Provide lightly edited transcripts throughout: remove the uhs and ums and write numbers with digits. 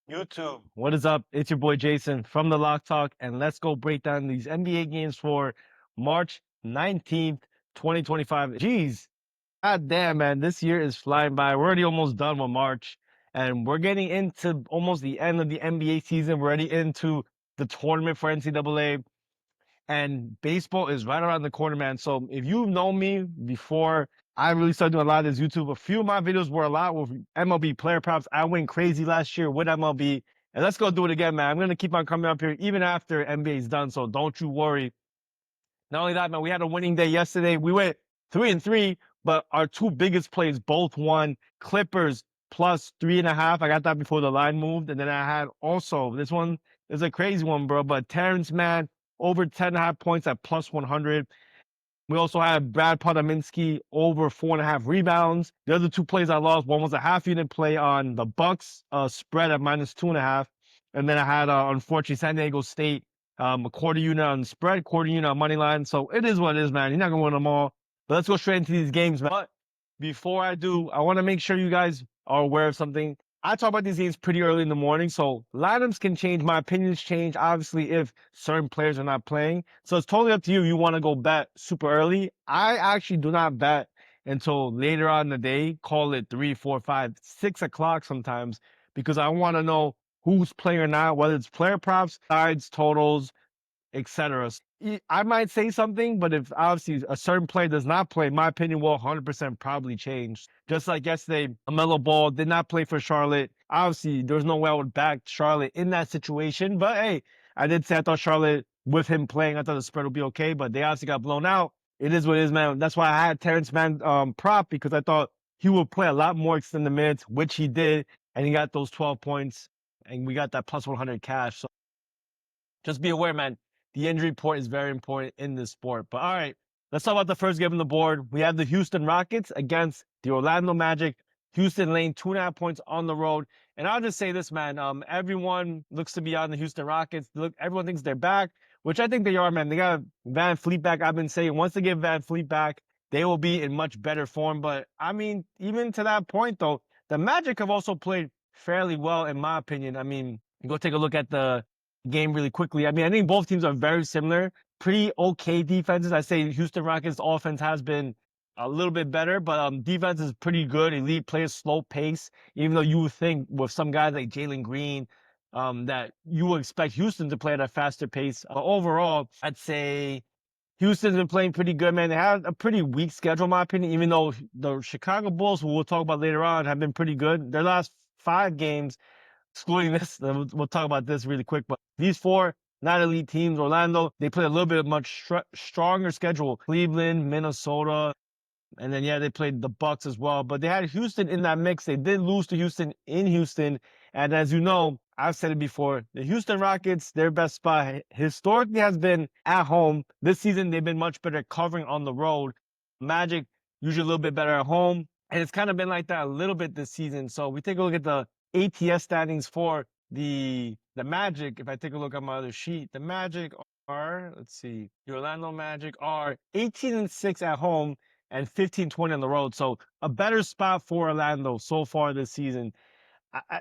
YouTube, what is up? It's your boy Jason from the Lock Talk, and let's go break down these NBA games for March 19th, 2025. Jeez, god damn, man, this year is flying by. We're already almost done with March, and we're getting into almost the end of the NBA season. We're already into the tournament for NCAA, and baseball is right around the corner, man. So if you know me before I really started doing a lot of this YouTube, a few of my videos were a lot with MLB player props. I went crazy last year with MLB, and let's go do it again, man. I'm gonna keep on coming up here even after NBA is done, so don't you worry. Not only that, man, we had a winning day yesterday. We went 3-3, but our two biggest plays both won. Clippers plus 3.5. I got that before the line moved. And then I had also, this one is a crazy one, bro, but Terrence Mann over 10.5 points at plus 100. We also had Brad Podominski over 4.5 rebounds. The other two plays I lost, one was a half unit play on the Bucks spread at minus 2.5. And then I had, unfortunately, San Diego State a quarter unit on spread, quarter unit on money line. So it is what it is, man. You're not going to win them all. But let's go straight into these games, man. But before I do, I want to make sure you guys are aware of something. I talk about these games pretty early in the morning, so lineups can change. My opinions change, obviously, if certain players are not playing. So it's totally up to you. You want to go bet super early. I actually do not bet until later on in the day, call it 3, 4, 5, 6 o'clock sometimes, because I want to know who's playing or not, whether it's player props, sides, totals, etc. I might say something, but if obviously a certain player does not play, my opinion will 100% probably change. Just like yesterday, LaMelo Ball did not play for Charlotte. Obviously, there's no way I would back Charlotte in that situation. But hey, I did say I thought Charlotte, with him playing, I thought the spread would be okay. But they obviously got blown out. It is what it is, man. That's why I had Terrence Mann prop, because I thought he would play a lot more extended minutes, which he did, and he got those 12 points, and we got that plus 100 cash. So just be aware, man. The injury report is very important in this sport. But all right, let's talk about the first game on the board. We have the Houston Rockets against the Orlando Magic. Houston laying 2.5 points on the road. And I'll just say this, man. Everyone looks to be on the Houston Rockets. Look, everyone thinks they're back, which I think they are, man. They got Van Fleet back. I've been saying once they get Van Fleet back, they will be in much better form. But I mean, even to that point, though, the Magic have also played fairly well, in my opinion. I mean, go take a look at the game really quickly. I mean, I think both teams are very similar. Pretty okay defenses. I say Houston Rockets offense has been a little bit better, but defense is pretty good. Elite players, slow pace. Even though you would think with some guys like Jalen Green, that you would expect Houston to play at a faster pace. Overall, I'd say Houston's been playing pretty good, man. They have a pretty weak schedule, in my opinion, even though the Chicago Bulls, who we'll talk about later on, have been pretty good. Their last 5 games, excluding this, we'll talk about this really quick, but these 4 not elite teams, Orlando, they play a little bit much stronger schedule. Cleveland, Minnesota, and then, yeah, they played the Bucks as well. But they had Houston in that mix. They did lose to Houston in Houston. And as you know, I've said it before, the Houston Rockets, their best spot historically has been at home. This season, they've been much better covering on the road. Magic, usually a little bit better at home. And it's kind of been like that a little bit this season. So we take a look at the ATS standings for the Magic. If I take a look at my other sheet, the Magic are, let's see, the Orlando Magic are 18-6 at home and 15-20 on the road. So a better spot for Orlando so far this season.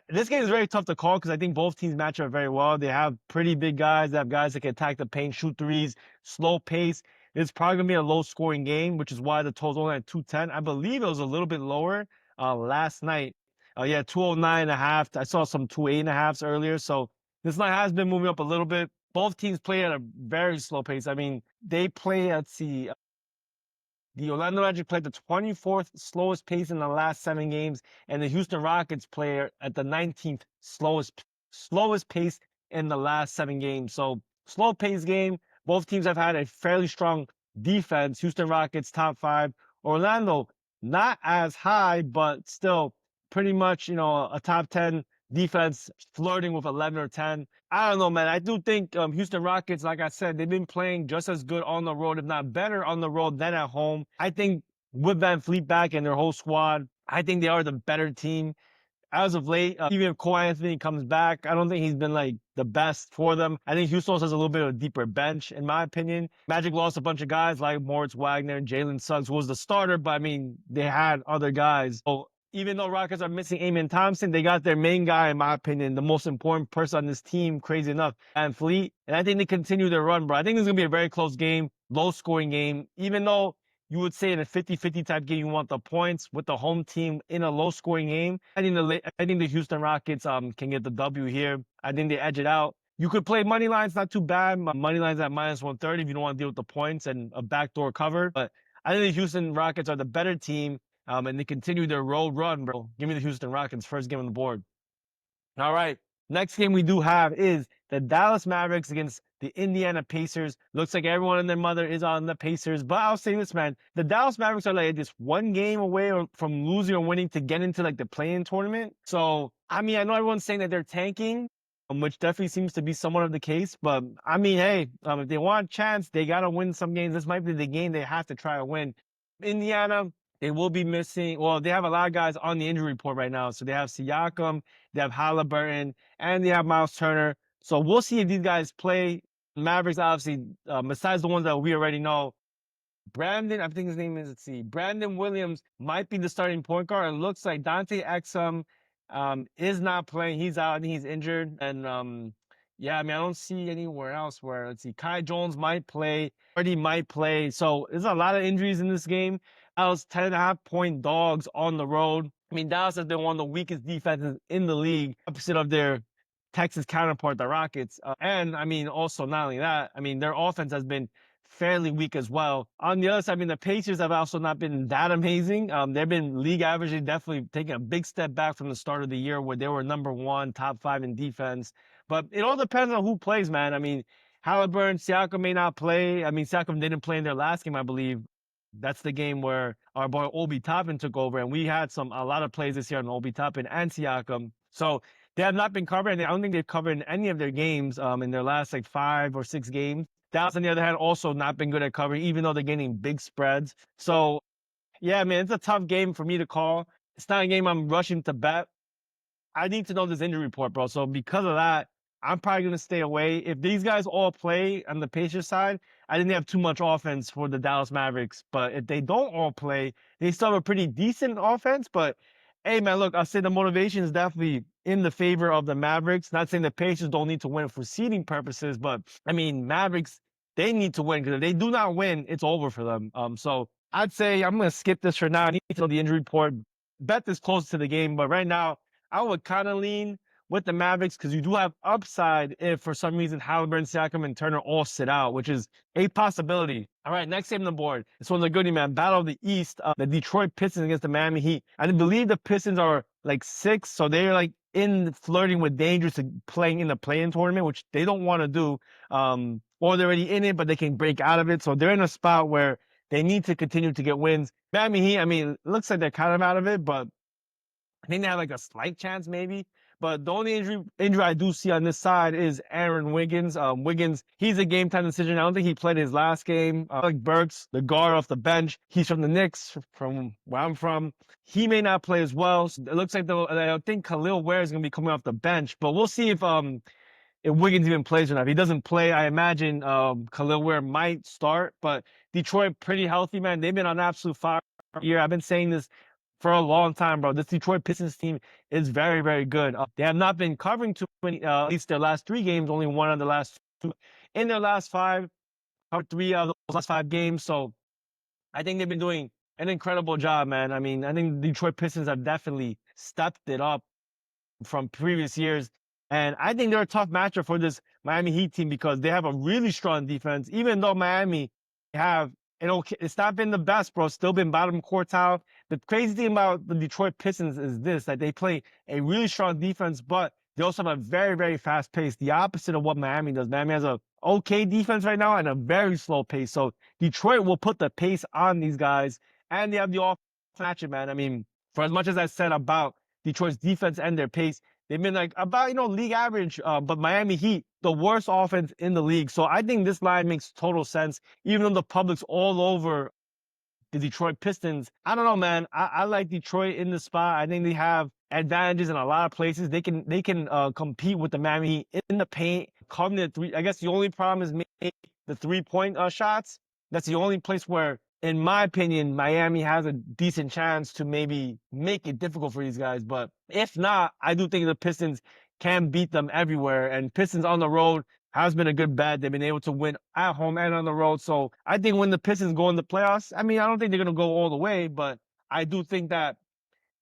This game is very tough to call because I think both teams match up very well. They have pretty big guys. They have guys that can attack the paint, shoot threes, slow pace. It's probably going to be a low-scoring game, which is why the total's only at 210. I believe it was a little bit lower last night. Yeah, 209.5. I saw some 208.5s earlier. So this line has been moving up a little bit. Both teams play at a very slow pace. I mean, they play, let's see, the Orlando Magic played the 24th slowest pace in the last 7 games, and the Houston Rockets play at the 19th slowest pace in the last 7 games. So slow pace game. Both teams have had a fairly strong defense. Houston Rockets top 5. Orlando not as high, but still pretty much, a top 10 defense, flirting with 11 or 10. I don't know, man. I do think Houston Rockets, like I said, they've been playing just as good on the road, if not better on the road than at home. I think with Van Fleet back and their whole squad, I think they are the better team. As of late, even if Cole Anthony comes back, I don't think he's been like the best for them. I think Houston also has a little bit of a deeper bench, in my opinion. Magic lost a bunch of guys like Moritz Wagner and Jalen Suggs, who was the starter, but I mean, they had other guys. So even though Rockets are missing Amen Thompson, they got their main guy, in my opinion, the most important person on this team, crazy enough, and Fleet. And I think they continue their run, bro. I think this is going to be a very close game, low scoring game. Even though you would say in a 50-50 type game, you want the points with the home team in a low scoring game. I think the Houston Rockets can get the W here. I think they edge it out. You could play money lines, not too bad. Money lines at minus 130 if you don't want to deal with the points and a backdoor cover. But I think the Houston Rockets are the better team. And they continue their road run, bro. Give me the Houston Rockets, first game on the board. All right. Next game we do have is the Dallas Mavericks against the Indiana Pacers. Looks like everyone and their mother is on the Pacers. But I'll say this, man. The Dallas Mavericks are like just one game away from losing or winning to get into like the play-in tournament. So, I mean, I know everyone's saying that they're tanking, which definitely seems to be somewhat of the case. But, I mean, hey, if they want a chance, they got to win some games. This might be the game they have to try to win. Indiana, they will be missing. Well, they have a lot of guys on the injury report right now. So they have Siakam, they have Halliburton, and they have Miles Turner. So we'll see if these guys play. Mavericks, obviously, besides the ones that we already know, Brandon, I think his name is, let's see, Brandon Williams might be the starting point guard. It looks like Dante Exum is not playing. He's out. I think he's injured. And yeah, I mean, I don't see anywhere else where, let's see, Kai Jones might play. Hardy might play. So there's a lot of injuries in this game. Dallas 10.5-point dogs on the road. I mean, Dallas has been one of the weakest defenses in the league, opposite of their Texas counterpart, the Rockets. And I mean, also not only that, I mean, their offense has been fairly weak as well. On the other side, I mean, the Pacers have also not been that amazing. They've been league average, definitely taking a big step back from the start of the year where they were number one, top 5 in defense. But it all depends on who plays, man. I mean, Halliburton, Siakam may not play. I mean, Siakam didn't play in their last game, I believe. That's the game where our boy Obi Toppin took over, and we had a lot of plays this year on Obi Toppin and Siakam. So they have not been covered. I don't think they've covered in any of their games in their last like 5 or 6 games. Dallas, on the other hand, also not been good at covering, even though they're getting big spreads. So, yeah, man, it's a tough game for me to call. It's not a game I'm rushing to bet. I need to know this injury report, bro. So because of that, I'm probably going to stay away. If these guys all play on the Pacers side, I think they have too much offense for the Dallas Mavericks. But if they don't all play, they still have a pretty decent offense. But hey, man, look, I'll say the motivation is definitely in the favor of the Mavericks. Not saying the Pacers don't need to win for seeding purposes, but I mean, Mavericks, they need to win because if they do not win, it's over for them. So I'd say I'm going to skip this for now. I need to know the injury report. Bet this close to the game, but right now, I would kind of lean with the Mavericks because you do have upside if for some reason Halliburton, Siakam, and Turner all sit out, which is a possibility. All right, next game on the board. It's one of the goodie, man. Battle of the East. The Detroit Pistons against the Miami Heat. I believe the Pistons are like 6, so they're like in flirting with danger to playing in the play-in tournament, which they don't want to do. Or they're already in it, but they can break out of it. So they're in a spot where they need to continue to get wins. Miami Heat, I mean, it looks like they're kind of out of it, but I think they have like a slight chance maybe. But the only injury I do see on this side is Aaron Wiggins. Wiggins, he's a game time decision. I don't think he played his last game. Like Burks, the guard off the bench, he's from the Knicks, from where I'm from. He may not play as well. So it looks like I think Khalil Ware is going to be coming off the bench. But we'll see if Wiggins even plays or not. If he doesn't play, I imagine Khalil Ware might start. But Detroit pretty healthy, man. They've been on absolute fire year. I've been saying this for a long time, bro. This Detroit Pistons team is very, very good. They have not been covering too many, at least their last 3 games, only one of the last 2. In their last 5, covered 3 of those last 5 games. So I think they've been doing an incredible job, man. I mean, I think the Detroit Pistons have definitely stepped it up from previous years. And I think they're a tough matchup for this Miami Heat team because they have a really strong defense, even though Miami have it's not been the best, bro. Still been bottom quartile. The crazy thing about the Detroit Pistons is this, that they play a really strong defense, but they also have a very, very fast pace. The opposite of what Miami does. Miami has a okay defense right now and a very slow pace. So Detroit will put the pace on these guys, and they have the off matchup, man. I mean, for as much as I said about Detroit's defense and their pace, they've been like about, league average, but Miami Heat, the worst offense in the league. So I think this line makes total sense, even though the public's all over the Detroit Pistons. I don't know, man. I like Detroit in the spot. I think they have advantages in a lot of places. They can compete with the Miami Heat in the paint, come to 3. I guess the only problem is maybe the 3-point shots. That's the only place where in my opinion, Miami has a decent chance to maybe make it difficult for these guys. But if not, I do think the Pistons can beat them everywhere. And Pistons on the road has been a good bet. They've been able to win at home and on the road. So I think when the Pistons go in the playoffs, I mean, I don't think they're going to go all the way, but I do think that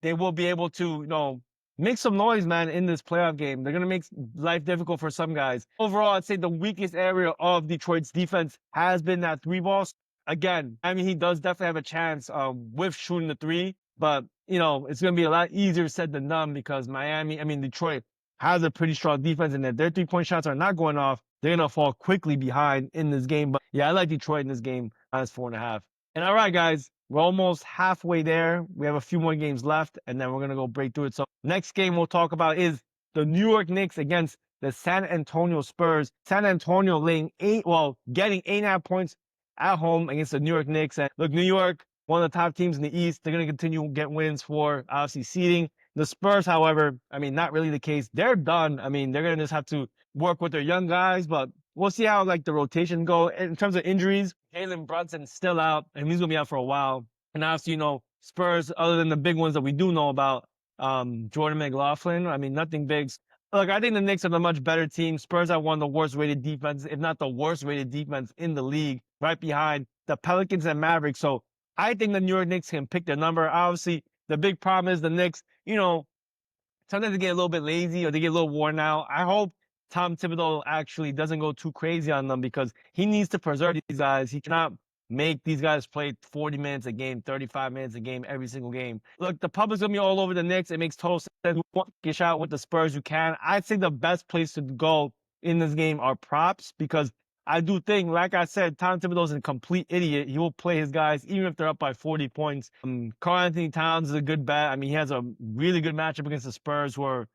they will be able to, make some noise, man, in this playoff game. They're going to make life difficult for some guys. Overall, I'd say the weakest area of Detroit's defense has been that three balls. Again, I mean, he does definitely have a chance with shooting the three, but, it's going to be a lot easier said than done because Detroit has a pretty strong defense, and if their 3-point shots are not going off, they're going to fall quickly behind in this game. But yeah, I like Detroit in this game, -4.5. And all right, guys, we're almost halfway there. We have a few more games left, and then we're going to go break through it. So next game we'll talk about is the New York Knicks against the San Antonio Spurs. San Antonio getting 8.5 points at home against the New York Knicks. And look, New York, one of the top teams in the East. They're going to continue to get wins for, obviously, seeding. The Spurs, however, not really the case. They're done. They're going to just have to work with their young guys, but we'll see how the rotation go. In terms of injuries, Jalen Brunson's still out, and he's gonna be out for a while. And obviously, Spurs, other than the big ones that we do know about, Jordan McLaughlin. Nothing big. Look, I think the Knicks are the much better team. Spurs are one of the worst rated defense, if not the worst rated defense in the league, right behind the Pelicans and Mavericks. So I think the New York Knicks can pick their number. Obviously, the big problem is the Knicks, sometimes they get a little bit lazy or they get a little worn out. I hope Tom Thibodeau actually doesn't go too crazy on them because he needs to preserve these guys. He cannot make these guys play 40 minutes a game, 35 minutes a game, every single game. Look, the public's going to be all over the Knicks. It makes total sense. Who wants to get shot with the Spurs, you can. I'd say the best place to go in this game are props because I do think, like I said, Tom Thibodeau's a complete idiot. He will play his guys even if they're up by 40 points. Karl-Anthony Towns is a good bet. He has a really good matchup against the Spurs who are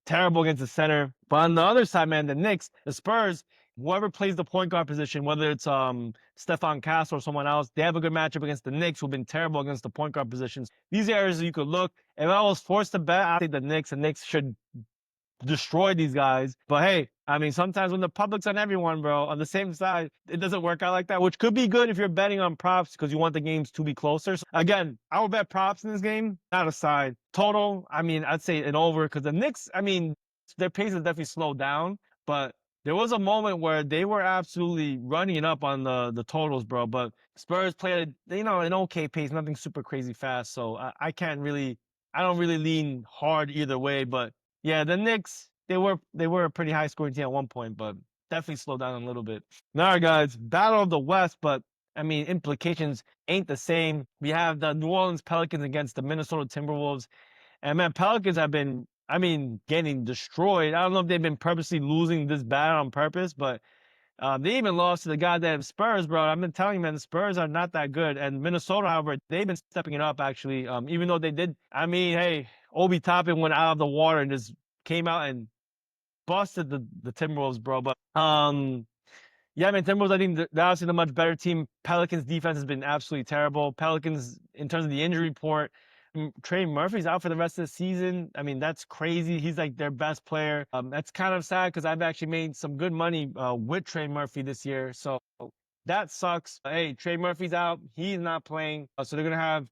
terrible against the center. But on the other side, man, the Knicks, the Spurs, whoever plays the point guard position, whether it's Stephon Castle or someone else, they have a good matchup against the Knicks, who've been terrible against the point guard positions. These areas you could look. If I was forced to bet, I'd say the Knicks should destroy these guys. But hey, sometimes when the public's on everyone, bro, on the same side, it doesn't work out like that, which could be good if you're betting on props because you want the games to be closer. So again, I would bet props in this game, not a side. Total, I'd say an over because the Knicks, their pace has definitely slowed down, but there was a moment where they were absolutely running it up on the totals, bro. But Spurs played, an okay pace, nothing super crazy fast. So I don't really lean hard either way, but yeah, the Knicks, they were a pretty high scoring team at one point, but definitely slowed down a little bit. All right, guys, Battle of the West, but implications ain't the same. We have the New Orleans Pelicans against the Minnesota Timberwolves. And man, Pelicans have been, getting destroyed. I don't know if they've been purposely losing this bad on purpose, but they even lost to the goddamn Spurs, bro. I've been telling you, man, the Spurs are not that good. And Minnesota, however, they've been stepping it up, actually. Even though they did, hey, Obi Toppin went out of the water and just came out and busted the Timberwolves, bro. But yeah, man, Timberwolves, I think they're obviously the much better team. Pelicans defense has been absolutely terrible. Pelicans, in terms of the injury report, Trey Murphy's out for the rest of the season. That's crazy. He's like their best player. That's kind of sad because I've actually made some good money with Trey Murphy this year. So that sucks. Hey, Trey Murphy's out. He's not playing. So they're going to have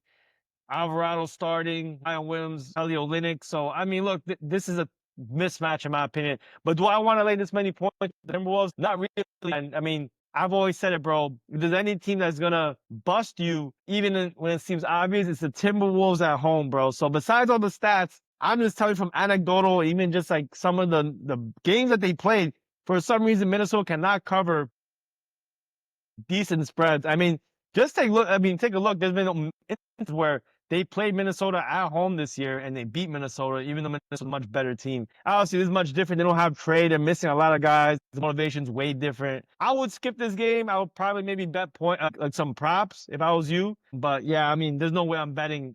Alvarado starting, Zion Williams, Kelly Olynyk. So, look, this is a mismatch in my opinion. But do I want to lay this many points with the Timberwolves? Not really. And I've always said it, bro. If there's any team that's going to bust you, even when it seems obvious, it's the Timberwolves at home, bro. So besides all the stats, I'm just telling you from anecdotal, even just like some of the games that they played, for some reason, Minnesota cannot cover decent spreads. Just take a look. Take a look. There's been instances where they played Minnesota at home this year and they beat Minnesota, even though Minnesota's a much better team. Obviously, this is much different. They don't have trade. They're missing a lot of guys. The motivation's way different. I would skip this game. I would probably maybe bet like some props if I was you. But yeah, there's no way I'm betting.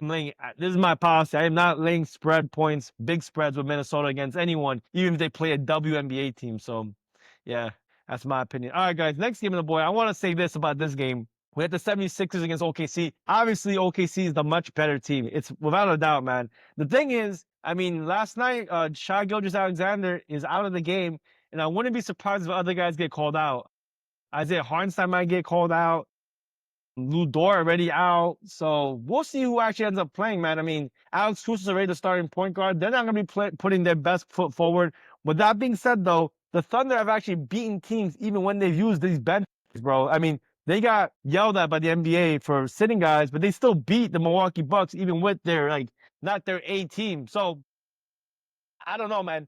This is my policy. I am not laying spread points, big spreads with Minnesota against anyone, even if they play a WNBA team. So yeah, that's my opinion. All right, guys, next game on the board. I want to say this about this game. We had the 76ers against OKC. Obviously, OKC is the much better team. It's without a doubt, man. The thing is, last night, Shai Gilgeous-Alexander is out of the game, and I wouldn't be surprised if other guys get called out. Isaiah Hartenstein might get called out. Lou Dort already out. So we'll see who actually ends up playing, man. I mean, Alex Cruz is already the starting point guard. They're not going to be putting their best foot forward. With that being said, though, the Thunder have actually beaten teams even when they've used these benches, bro. I mean, they got yelled at by the NBA for sitting guys, but they still beat the Milwaukee Bucks even with their, like, not their A team. So I don't know, man.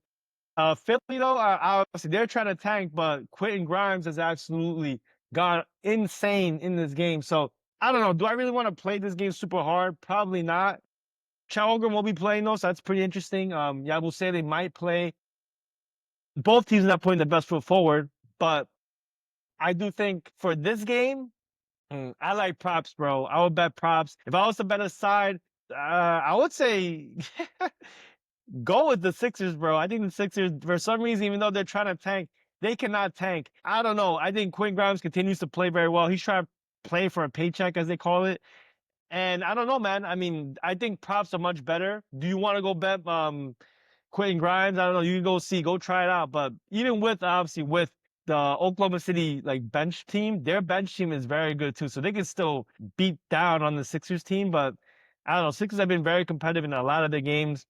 Philly though, obviously they're trying to tank, but Quentin Grimes has absolutely gone insane in this game. So I don't know. Do I really want to play this game super hard? Probably not. Chalgrim will be playing though, so that's pretty interesting. Yeah, I will say they might play. Both teams are not putting the best foot forward, but I do think for this game, I like props, bro. I would bet props. If I was to bet a side, I would say go with the Sixers, bro. I think the Sixers, for some reason, even though they're trying to tank, they cannot tank. I don't know. I think Quinn Grimes continues to play very well. He's trying to play for a paycheck, as they call it. And I don't know, man. I mean, I think props are much better. Do you want to go bet Quentin Grimes? I don't know. You can go see, go try it out. But even with obviously with the Oklahoma City like bench team, their bench team is very good too. So they can still beat down on the Sixers team. But I don't know. Sixers have been very competitive in a lot of their games.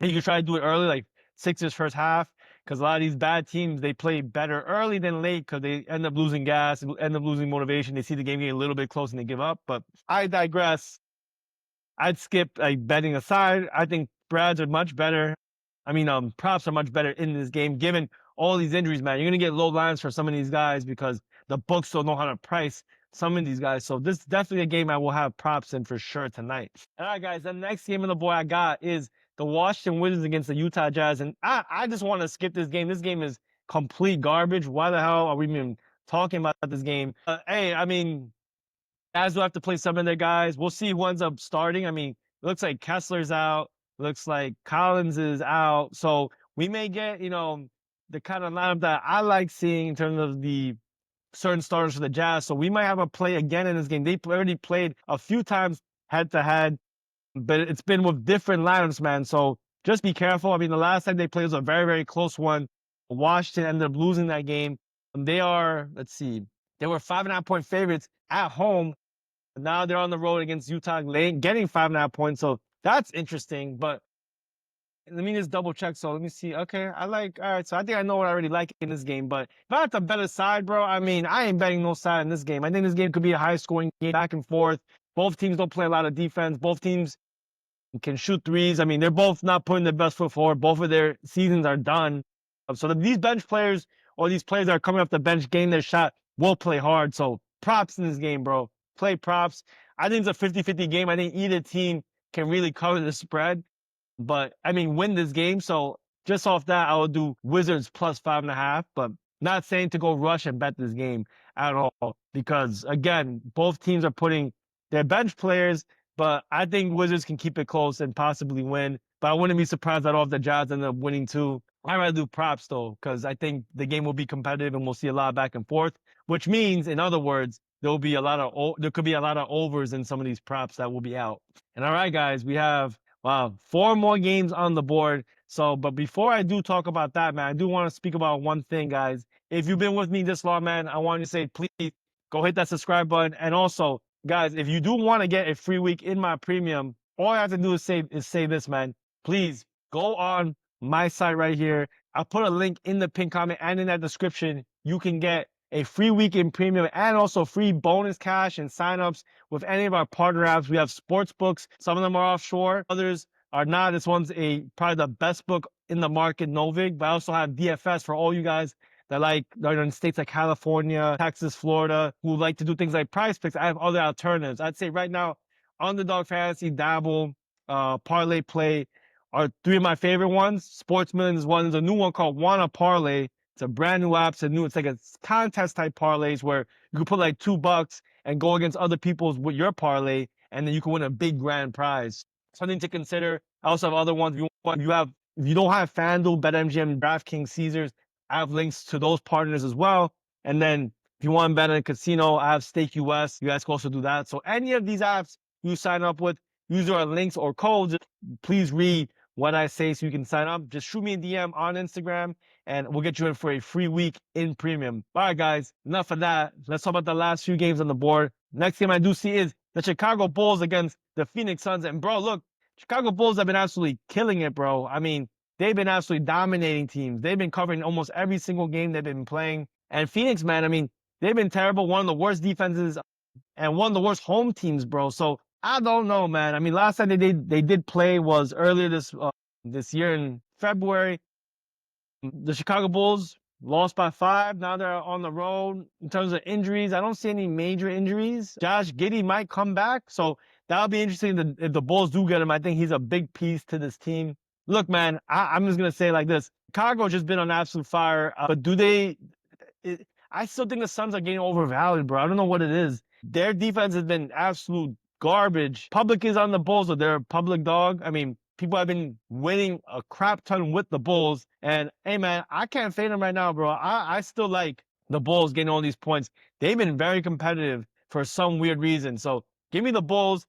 You could try to do it early, like Sixers first half, because a lot of these bad teams, they play better early than late because they end up losing gas, end up losing motivation. They see the game getting a little bit close and they give up. But I digress. I'd skip like betting aside. I think Brads are much better. I mean, props are much better in this game, given all these injuries, man. You're gonna get low lines for some of these guys because the books don't know how to price some of these guys. So this is definitely a game I will have props in for sure tonight. All right, guys. The next game on the board I got is the Washington Wizards against the Utah Jazz, and I just want to skip this game. This game is complete garbage. Why the hell are we even talking about this game? Hey, I mean, Jazz will have to play some of their guys. We'll see who ends up starting. I mean, it looks like Kessler's out. Looks like Collins is out. So we may get, the kind of lineup that I like seeing in terms of the certain starters for the Jazz. So we might have a play again in this game. They already played a few times head to head, but it's been with different lineups, man. So just be careful. I mean, the last time they played was a very, very close one. Washington ended up losing that game. They are, let's see, they were 5.5 point favorites at home. Now they're on the road against Utah, getting 5.5 points. So that's interesting. But let me just double check. So let me see. Okay, all right. So I think I know what I already like in this game. But if I have to bet a side, bro, I mean, I ain't betting no side in this game. I think this game could be a high scoring game, back and forth. Both teams don't play a lot of defense. Both teams can shoot threes. I mean, they're both not putting their best foot forward. Both of their seasons are done. So these bench players or these players that are coming off the bench, getting their shot, will play hard. So props in this game, bro. Play props. I think it's a 50-50 game. I think either team can really cover the spread. But I mean, win this game. So just off that, I will do Wizards plus 5.5. But not saying to go rush and bet this game at all. Because again, both teams are putting their bench players, but I think Wizards can keep it close and possibly win. But I wouldn't be surprised at all if the Jazz end up winning too. I'd rather do props though, because I think the game will be competitive and we'll see a lot of back and forth, which means, in other words, there could be a lot of overs in some of these props that will be out. And all right, guys, we have, wow, 4 more games on the board. So, but before I do talk about that, man, I do want to speak about one thing, guys. If you've been with me this long, man, I want you to say, please go hit that subscribe button. And also, guys, if you do want to get a free week in my premium, all you have to do is say this, man. Please go on my site right here. I'll put a link in the pinned comment and in that description. You can get a free week in premium and also free bonus cash and signups with any of our partner apps. We have sports books. Some of them are offshore. Others are not. This one's probably the best book in the market, NOVIG. But I also have DFS for all you guys that are in states like California, Texas, Florida, who like to do things like prize picks. I have other alternatives. I'd say right now, Underdog Fantasy, Dabble, Parlay Play are 3 of my favorite ones. Sportsman is one. There's a new one called Wanna Parlay. It's a brand new app. It's like a contest type parlays where you can put like $2 and go against other people's with your parlay, and then you can win a big grand prize. Something to consider. I also have other ones. If you don't have FanDuel, BetMGM, DraftKings, Caesars, I have links to those partners as well. And then if you want to bet in a casino, I have Stake US. You guys can also do that. So any of these apps you sign up with, use our links or codes. Please read what I say so you can sign up. Just shoot me a DM on Instagram and we'll get you in for a free week in premium. All right, guys, enough of that. Let's talk about the last few games on the board. next game I do see is the Chicago Bulls against the Phoenix Suns. And bro, look, Chicago Bulls have been absolutely killing it, bro. I mean, they've been absolutely dominating teams. They've been covering almost every single game they've been playing. And Phoenix, man, I mean, they've been terrible. One of the worst defenses and one of the worst home teams, bro. So I don't know, man. I mean, last time they did play was earlier this year in February. The Chicago Bulls lost by 5. Now they're on the road. In terms of injuries, I don't see any major injuries. Josh Giddey might come back, so that'll be interesting if the Bulls do get him. I think he's a big piece to this team. Look, man, I'm just gonna say it like this: Chicago's just been on absolute fire. But do they? I still think the Suns are getting overvalued, bro. I don't know what it is. Their defense has been absolute garbage. Public is on the Bulls, so they're a public dog. I mean, people have been winning a crap ton with the Bulls. And hey, man, I can't fade them right now, bro. I still like the Bulls getting all these points. They've been very competitive for some weird reason. So give me the Bulls.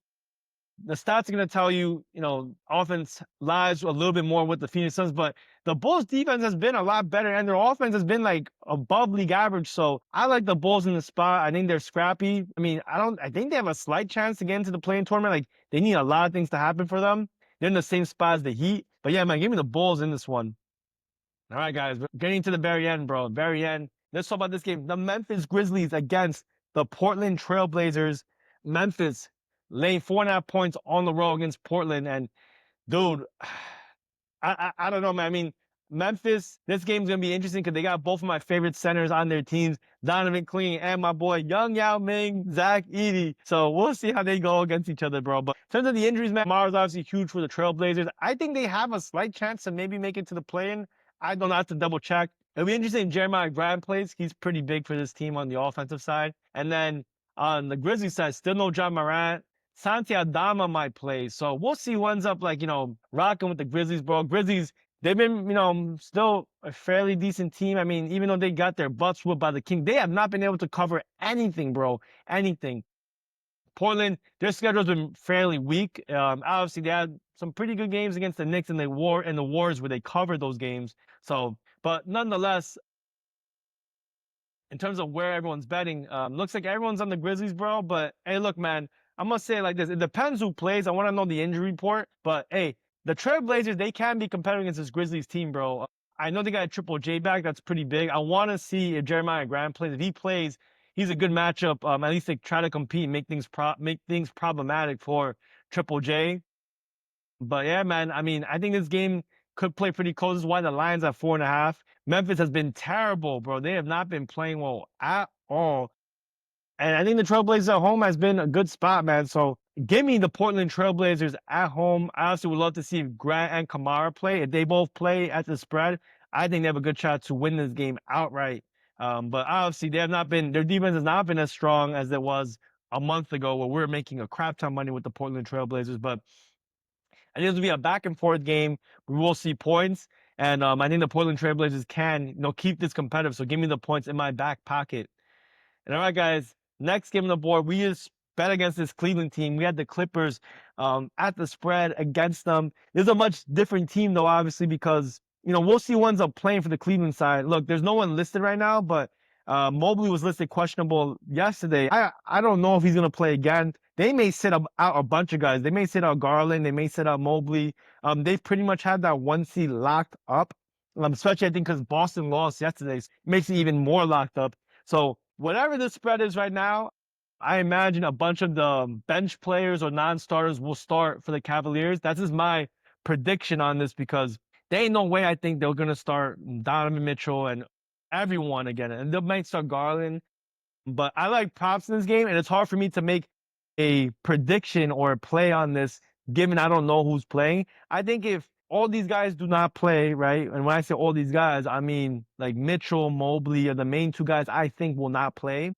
The stats are going to tell you, offense lies a little bit more with the Phoenix Suns, but the Bulls defense has been a lot better and their offense has been like above league average. So I like the Bulls in the spot. I think they're scrappy. I mean, I think they have a slight chance to get into the play-in tournament. Like they need a lot of things to happen for them. They're in the same spot as the Heat. But yeah, man, give me the Bulls in this one. All right, guys, we're getting to the very end, bro. Very end. Let's talk about this game. The Memphis Grizzlies against the Portland Trailblazers. Memphis laying 4.5 points on the road against Portland. And dude, I don't know, man. I mean, Memphis, this game's gonna be interesting because they got both of my favorite centers on their teams, Donovan Clean and my boy Young Yao Ming, Zach Edey. So we'll see how they go against each other, bro. But in terms of the injuries, man, Mara's obviously huge for the Trailblazers. I think they have a slight chance to maybe make it to the play-in. I don't have to double check. It'll be interesting if Jeremiah Grant plays. He's pretty big for this team on the offensive side. And then on the Grizzlies side, still no John Morant. Santi Aldama might play. So we'll see who ends up rocking with the Grizzlies, bro. Grizzlies, they've been, still a fairly decent team. I mean, even though they got their butts whooped by the King, they have not been able to cover anything, bro. Anything. Portland, their schedule's been fairly weak. Obviously, they had some pretty good games against the Knicks and the Warriors where they covered those games. So, but nonetheless, in terms of where everyone's betting, looks like everyone's on the Grizzlies, bro. But hey, look, man, I'm gonna say it like this: it depends who plays. I want to know the injury report. But hey, the Trailblazers, they can be competitive against this Grizzlies team, bro. I know they got a Triple J back. That's pretty big. I want to see if Jeremiah Grant plays. If he plays, he's a good matchup. At least they try to compete, make things problematic for Triple J. But yeah, man, I mean, I think this game could play pretty close. This is why the Lions at 4.5. Memphis has been terrible, bro. They have not been playing well at all. And I think the Trailblazers at home has been a good spot, man. So give me the Portland Trailblazers at home. I also would love to see if Grant and Kamara play. If they both play at the spread, I think they have a good shot to win this game outright. But obviously, their defense has not been as strong as it was a month ago where we were making a crap ton of money with the Portland Trailblazers. But I think this will be a back and forth game. We will see points. And I think the Portland Trailblazers can, keep this competitive. So give me the points in my back pocket. And all right, guys, next game on the board, we just bet against this Cleveland team. We had the Clippers at the spread against them. This is a much different team, though, obviously, because, we'll see who ends up playing for the Cleveland side. Look, there's no one listed right now, but Mobley was listed questionable yesterday. I don't know if he's going to play again. They may sit out a bunch of guys. They may sit out Garland. They may sit out Mobley. They've pretty much had that 1 seed locked up, especially, I think, because Boston lost yesterday. It makes it even more locked up. So whatever the spread is right now, I imagine a bunch of the bench players or non-starters will start for the Cavaliers. That's just my prediction on this because there ain't no way I think they're going to start Donovan Mitchell and everyone again. And they might start Garland. But I like props in this game, and it's hard for me to make a prediction or a play on this given I don't know who's playing. I think if all these guys do not play, right? And when I say all these guys, I mean like Mitchell, Mobley are the main 2 guys I think will not play.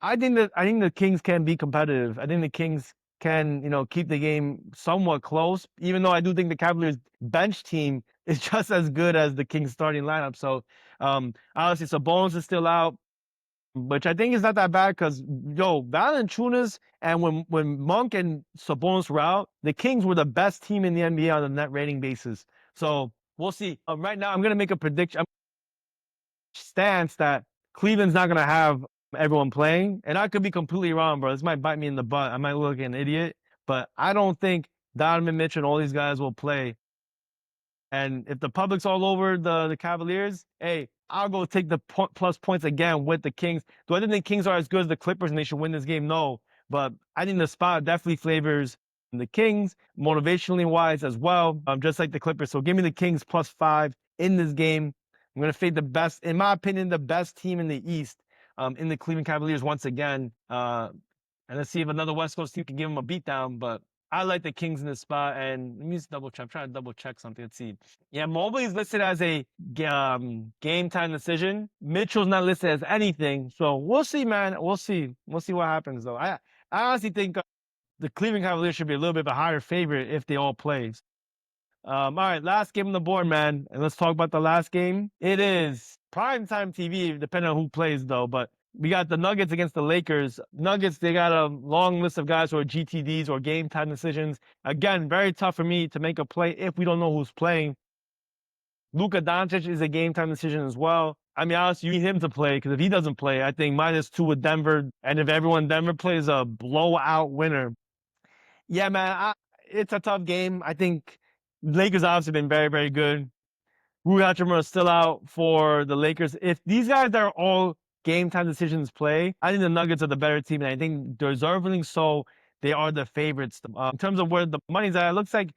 I think the Kings can be competitive. I think the Kings can, keep the game somewhat close, even though I do think the Cavaliers bench team is just as good as the Kings starting lineup. So obviously Sabonis is still out, which I think is not that bad because, Valanciunas and when Monk and Sabonis were out, the Kings were the best team in the NBA on a net rating basis. So we'll see. Right now, I'm going to make a prediction stance that Cleveland's not going to have everyone playing. And I could be completely wrong, bro. This might bite me in the butt. I might look like an idiot, but I don't think Donovan Mitchell and all these guys will play. And if the public's all over the Cavaliers, hey, I'll go take the plus points again with the Kings. Do I think the Kings are as good as the Clippers and they should win this game? No. But I think the spot definitely flavors the Kings, motivationally wise as well, just like the Clippers. So give me the Kings +5 in this game. I'm going to fade the best, in my opinion, the best team in the East, in the Cleveland Cavaliers once again. And let's see if another West Coast team can give them a beatdown. But I like the Kings in this spot. And let me just double check. I'm trying to double check something. Let's see. Yeah, Mobley is listed as a game time decision. Mitchell's not listed as anything. So we'll see, man. We'll see. We'll see what happens, though. I honestly think the Cleveland Cavaliers should be a little bit of a higher favorite if they all play. All right, last game on the board, man. And let's talk about the last game. It is primetime TV, depending on who plays, though. But we got the Nuggets against the Lakers. Nuggets, they got a long list of guys who are GTDs or game time decisions. Again, very tough for me to make a play if we don't know who's playing. Luka Doncic is a game time decision as well. I mean, honestly, you need him to play because if he doesn't play, I think -2 with Denver. And if everyone in Denver plays a blowout winner, yeah, man, it's a tough game. I think Lakers obviously been very, very good. Rui Hachimura is still out for the Lakers. If these guys are all game time decisions play, I think the Nuggets are the better team, and I think deservingly so. They are the favorites. In terms of where the money's at, it looks like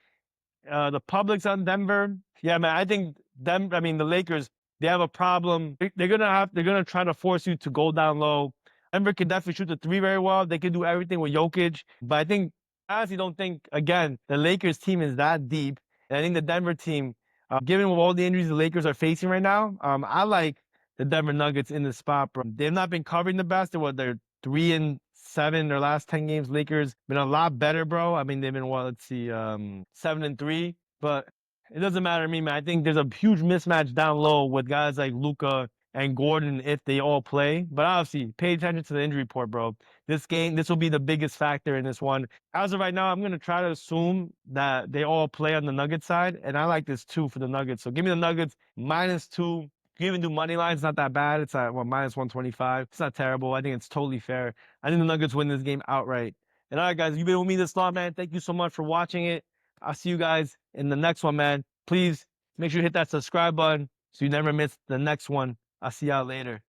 the public's on Denver. Yeah, man, I think them. I mean, the Lakers. They have a problem. They're gonna try to force you to go down low. Denver can definitely shoot the three very well. They can do everything with Jokic, but I honestly don't think again the Lakers team is that deep. And I think the Denver team, given all the injuries the Lakers are facing right now, I like the Denver Nuggets in this spot, bro. They've not been covering the best. They're 3-7 their last 10 games. Lakers been a lot better, bro. I mean, they've been let's see, 7-3. But it doesn't matter to me, man. I think there's a huge mismatch down low with guys like Luka and Gordon if they all play. But obviously, pay attention to the injury report, bro. This will be the biggest factor in this one. As of right now, I'm gonna try to assume that they all play on the Nuggets side, and I like this too for the Nuggets. So give me the Nuggets -2. You can even do money lines, not that bad. It's at -125. It's not terrible. I think it's totally fair. I think the Nuggets win this game outright. And all right, guys, you've been with me this long, man. Thank you so much for watching it. I'll see you guys in the next one, man. Please make sure you hit that subscribe button so you never miss the next one. I'll see y'all later.